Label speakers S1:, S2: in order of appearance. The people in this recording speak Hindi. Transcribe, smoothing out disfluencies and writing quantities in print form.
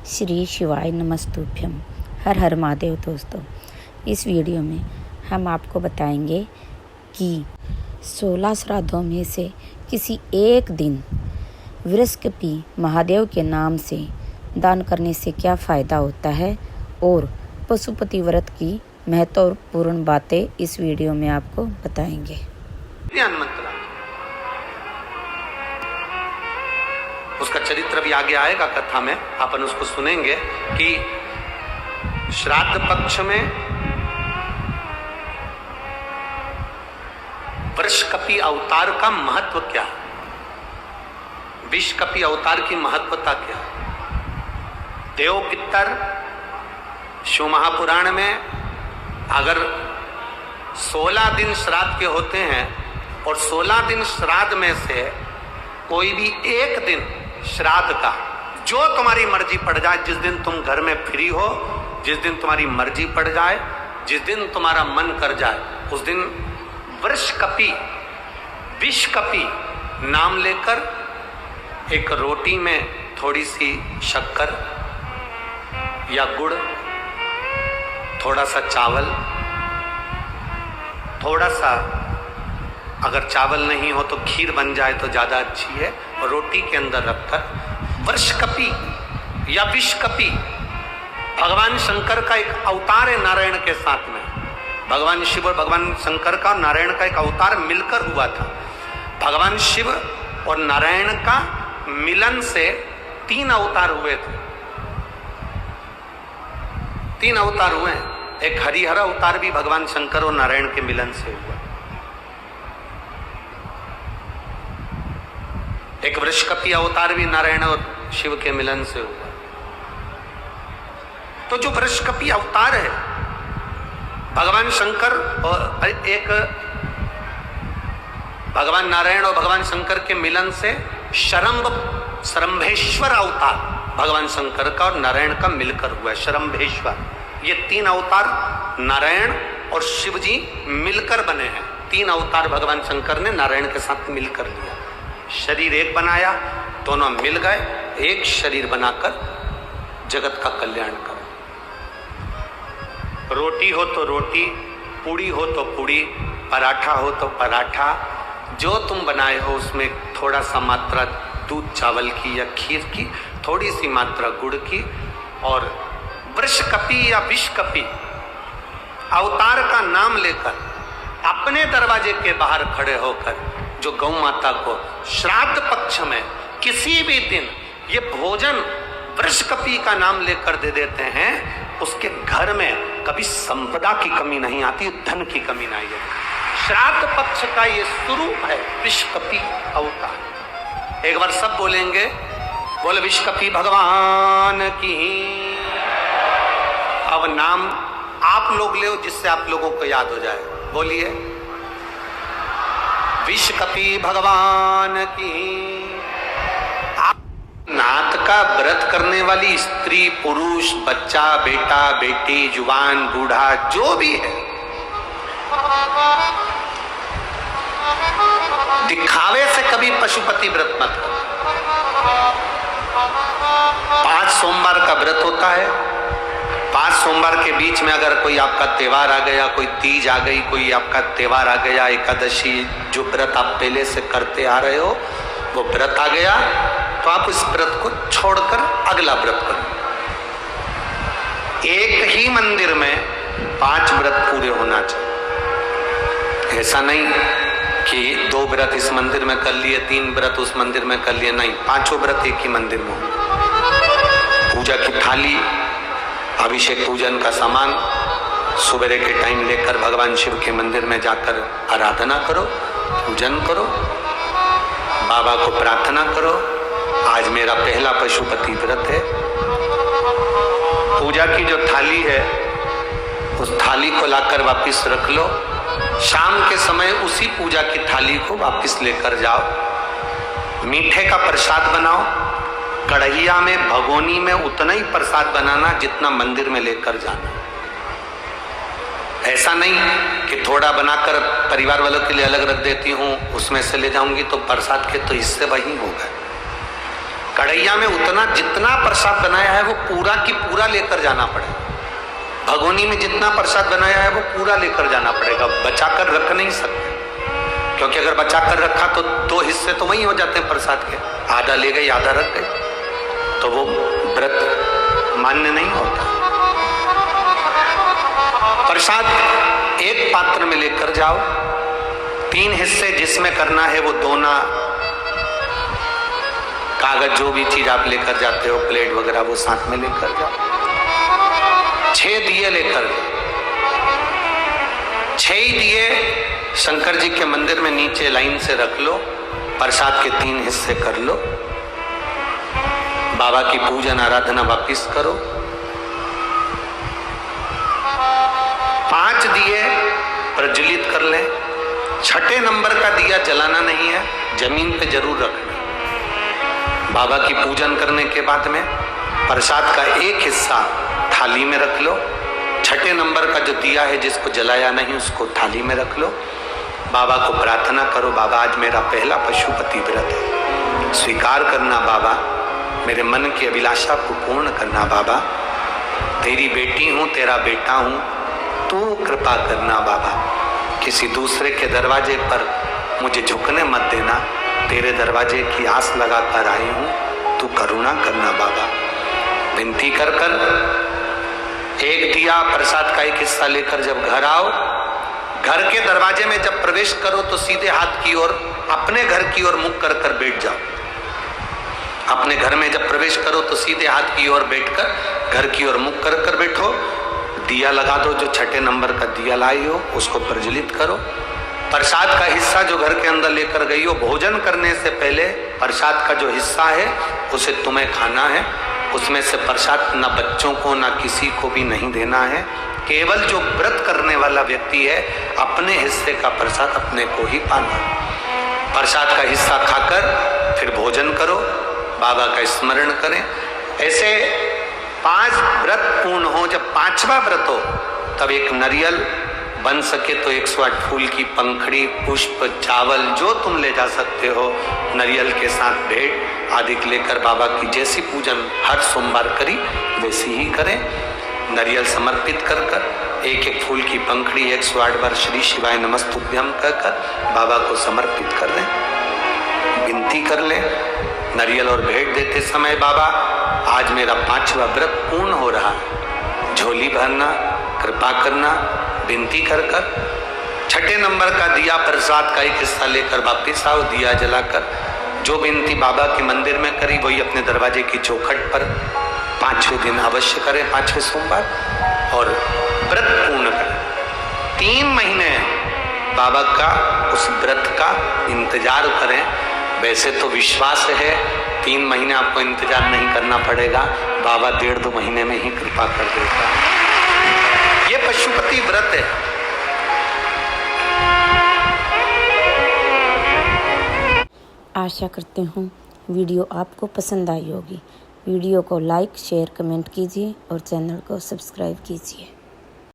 S1: श्री शिवाय नमस्तुभ्यम। हर हर महादेव। दोस्तों, इस वीडियो में हम आपको बताएंगे कि 16 श्राद्धों में से किसी एक दिन वृषकपी महादेव के नाम से दान करने से क्या फ़ायदा होता है और पशुपति व्रत की महत्वपूर्ण बातें इस वीडियो में आपको बताएंगे।
S2: ध्यान मंत्र उसका चरित्र भी आगे आएगा कथा में, अपन उसको सुनेंगे कि श्राद्ध पक्ष में वृषकपी अवतार का महत्व क्या है, विषकपी अवतार की महत्वता क्या है। देव पितर शिव महापुराण में अगर 16 दिन श्राद्ध के होते हैं और 16 दिन श्राद्ध में से कोई भी एक दिन श्राद्ध का जो तुम्हारी मर्जी पड़ जाए, जिस दिन तुम घर में फ्री हो, जिस दिन तुम्हारी मर्जी पड़ जाए, जिस दिन तुम्हारा मन कर जाए, उस दिन वृषकपी विषकपी नाम लेकर एक रोटी में थोड़ी सी शक्कर या गुड़, थोड़ा सा चावल, थोड़ा सा अगर चावल नहीं हो तो खीर बन जाए तो ज्यादा अच्छी है, और रोटी के अंदर रखकर वृषकपी या विषकपी भगवान शंकर का एक अवतार है नारायण के साथ में। भगवान शिव और भगवान शंकर का नारायण का एक अवतार मिलकर हुआ था। भगवान शिव और नारायण का मिलन से 3 अवतार हुए थे। 3 अवतार हुए हैं। एक हरिहर अवतार भी भगवान शंकर और नारायण के मिलन से हुआ, एक वृषकपी अवतार भी नारायण और शिव के मिलन से हुआ। तो जो वृषकपी अवतार है भगवान शंकर और एक भगवान नारायण और भगवान शंकर के मिलन से शरंभेश्वर अवतार भगवान शंकर का और नारायण का मिलकर हुआ है, शरंभेश्वर। ये 3 अवतार नारायण और शिव जी मिलकर बने हैं। 3 अवतार भगवान शंकर ने नारायण के साथ मिलकर लिया, शरीर एक बनाया, दोनों मिल गए, एक शरीर बनाकर जगत का कल्याण करो। रोटी हो तो रोटी, पूड़ी हो तो पूड़ी, पराठा हो तो पराठा, जो तुम बनाए हो उसमें थोड़ा सा मात्रा दूध चावल की या खीर की, थोड़ी सी मात्रा गुड़ की, और वृषकपी या विषकपी अवतार का नाम लेकर अपने दरवाजे के बाहर खड़े होकर जो गौ माता को श्राद्ध पक्ष में किसी भी दिन ये भोजन वृषकपी का नाम लेकर दे देते हैं, उसके घर में कभी संपदा की कमी नहीं आती, धन की कमी नहीं आती। श्राद्ध पक्ष का ये स्वरूप है विषकपी अवतार। एक बार सब बोलेंगे, बोले विषकपी भगवान की। अब नाम आप लोग ले जिससे आप लोगों को याद हो जाए। बोलिए, विषकपी भगवान की। आप नाथ का व्रत करने वाली स्त्री, पुरुष, बच्चा, बेटा, बेटी, जुवान, बूढ़ा, जो भी है, दिखावे से कभी पशुपति व्रत मत करो। 5 सोमवार का व्रत होता है। 5 सोमवार के बीच में अगर कोई आपका त्योहार आ गया, कोई तीज आ गई, कोई आपका त्योहार आ गया, एकादशी, जो व्रत आप पहले से करते आ रहे हो वो व्रत आ गया, तो आप इस व्रत को छोड़कर अगला व्रत करो। एक ही मंदिर में 5 व्रत पूरे होना चाहिए। ऐसा नहीं कि 2 व्रत इस मंदिर में कर लिए, 3 व्रत उस मंदिर में कर लिए, नहीं, 5 व्रत एक ही मंदिर में हो। पूजा की थाली, अभिषेक पूजन का सामान सुबह के टाइम लेकर भगवान शिव के मंदिर में जाकर आराधना करो, पूजन करो, बाबा को प्रार्थना करो, आज मेरा पहला पशुपति व्रत है। पूजा की जो थाली है उस थाली को लाकर वापस रख लो। शाम के समय उसी पूजा की थाली को वापस लेकर जाओ। मीठे का प्रसाद बनाओ, कढ़ैया में, भगोनी में उतना ही प्रसाद बनाना जितना मंदिर में लेकर जाना। ऐसा नहीं कि थोड़ा बनाकर परिवार वालों के लिए अलग रख देती हूँ, उसमें से ले जाऊंगी तो प्रसाद के तो इससे वही होगा। कढ़ैया में उतना जितना प्रसाद बनाया है वो पूरा की पूरा लेकर जाना पड़ेगा। भगोनी में जितना प्रसाद बनाया है वो पूरा लेकर जाना पड़ेगा, बचाकर रख नहीं सकते, क्योंकि अगर बचाकर रखा तो 2 हिस्से तो वही हो जाते हैं प्रसाद के, आधा ले गई आधा रख गई, तो वो व्रत मान्य नहीं होता। प्रसाद एक पात्र में लेकर जाओ, 3 हिस्से जिसमें करना है वो दोना, कागज जो भी चीज आप लेकर जाते हो, प्लेट वगैरह, वो साथ में लेकर जाओ। 6 दिए लेकर, 6 ही दिए शंकर जी के मंदिर में नीचे लाइन से रख लो, प्रसाद के 3 हिस्से कर लो, बाबा की पूजन आराधना वापिस करो। 5 दिए प्रज्वलित कर लें। 6ठे नंबर का दिया जलाना नहीं है, जमीन पे जरूर रखना। बाबा की पूजन करने के बाद में प्रसाद का एक हिस्सा थाली में रख लो। 6ठे नंबर का जो दिया है जिसको जलाया नहीं उसको थाली में रख लो। बाबा को प्रार्थना करो, बाबा आज मेरा पहला पशुपति व्रत है, स्वीकार करना बाबा, मेरे मन की अभिलाषा को पूर्ण करना बाबा, तेरी बेटी हूँ, तेरा बेटा हूँ, तू कृपा करना बाबा, किसी दूसरे के दरवाजे पर मुझे झुकने मत देना, तेरे दरवाजे की आस लगाकर आई हूँ, तू करुणा करना बाबा। विनती कर कर एक दिया प्रसाद का एक हिस्सा लेकर जब घर आओ, घर के दरवाजे में जब प्रवेश करो तो सीधे हाथ की ओर अपने घर की ओर मुख कर कर बैठ जाओ। अपने घर में जब प्रवेश करो तो सीधे हाथ की ओर बैठकर घर की ओर मुख कर कर बैठो। दिया लगा दो, जो 6ठे नंबर का दिया लाई हो उसको प्रज्वलित करो। प्रसाद का हिस्सा जो घर के अंदर लेकर गई हो, भोजन करने से पहले प्रसाद का जो हिस्सा है उसे तुम्हें खाना है, उसमें से प्रसाद ना बच्चों को ना किसी को भी नहीं देना है। केवल जो व्रत करने वाला व्यक्ति है अपने हिस्से का प्रसाद अपने को ही पाना। प्रसाद का हिस्सा खाकर फिर भोजन करो, बाबा का स्मरण करें। ऐसे 5 व्रत पूर्ण हो। जब 5वां व्रत हो तब एक नारियल, बन सके तो 108 फूल की पंखड़ी, पुष्प, चावल जो तुम ले जा सकते हो, नारियल के साथ भेंट आदि लेकर बाबा की जैसी पूजन हर सोमवार करी वैसी ही करें। नारियल समर्पित कर कर एक एक फूल की पंखड़ी 108 बार श्री शिवाय नमस्तुभ्यम कहकर बाबा को समर्पित कर दें। विनती कर लें नारियल और भेंट देते समय, बाबा आज मेरा 5वां व्रत पूर्ण हो रहा है, झोली भरना, कृपा करना, विनती कर कर। 6ठे नंबर का दिया प्रसाद का एक हिस्सा लेकर वापिस आओ, दिया जलाकर जो विनती बाबा के मंदिर में करी वही अपने दरवाजे की चौखट पर 5वें दिन अवश्य करें, 5वें सोमवार, और व्रत पूर्ण करें। 3 महीने बाबा का उस व्रत का इंतजार करें। वैसे तो विश्वास है 3 महीने आपको इंतजार नहीं करना पड़ेगा, बाबा 1.5-2 महीने में ही कृपा कर देता है। ये पशुपति व्रत है।
S1: आशा करती हूँ वीडियो आपको पसंद आई होगी। वीडियो को लाइक, शेयर, कमेंट कीजिए और चैनल को सब्सक्राइब कीजिए।